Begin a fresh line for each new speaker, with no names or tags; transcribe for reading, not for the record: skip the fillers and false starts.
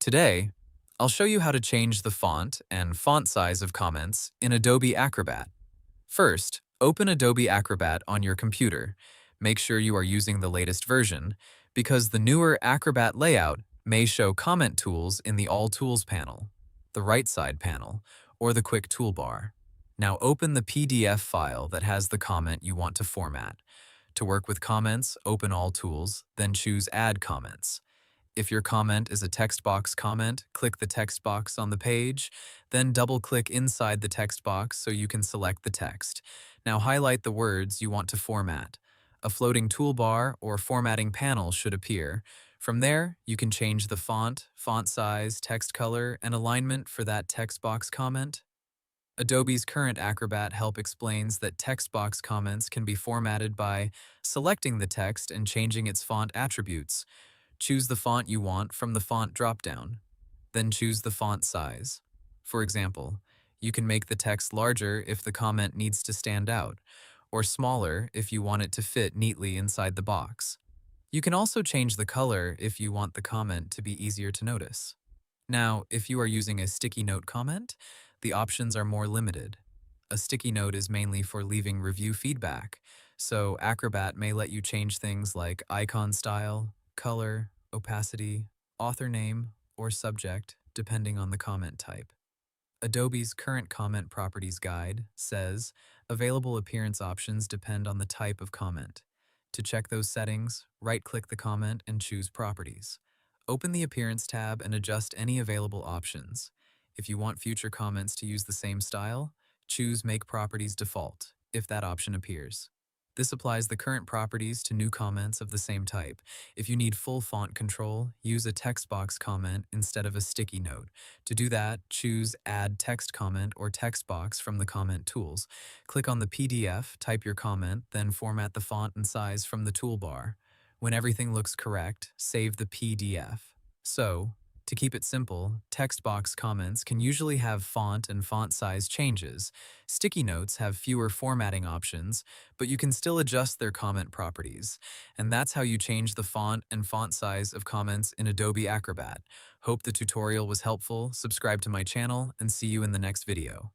Today, I'll show you how to change the font and font size of comments in Adobe Acrobat. First, open Adobe Acrobat on your computer. Make sure you are using the latest version, because the newer Acrobat layout may show comment tools in the All Tools panel, the right side panel, or the quick toolbar. Now open the PDF file that has the comment you want to format. To work with comments, open All Tools, then choose Add Comments. If your comment is a text box comment, click the text box on the page, then double-click inside the text box so you can select the text. Now highlight the words you want to format. A floating toolbar or formatting panel should appear. From there, you can change the font, font size, text color, and alignment for that text box comment. Adobe's current Acrobat help explains that text box comments can be formatted by selecting the text and changing its font attributes. Choose the font you want from the font dropdown. Then choose the font size. For example, you can make the text larger if the comment needs to stand out, or smaller if you want it to fit neatly inside the box. You can also change the color if you want the comment to be easier to notice. Now, if you are using a sticky note comment, the options are more limited. A sticky note is mainly for leaving review feedback, so Acrobat may let you change things like icon style, color, opacity, author name, or subject, depending on the comment type. Adobe's current comment properties guide says available appearance options depend on the type of comment. To check those settings, right-click the comment and choose Properties. Open the Appearance tab and adjust any available options. If you want future comments to use the same style, choose Make Properties Default, if that option appears. This applies the current properties to new comments of the same type. If you need full font control, use a text box comment instead of a sticky note. To do that, choose Add Text Comment or Text Box from the comment tools. Click on the PDF, type your comment, then format the font and size from the toolbar. When everything looks correct, save the PDF. So, to keep it simple, text box comments can usually have font and font size changes. Sticky notes have fewer formatting options, but you can still adjust their comment properties. And that's how you change the font and font size of comments in Adobe Acrobat. Hope the tutorial was helpful, subscribe to my channel, and see you in the next video.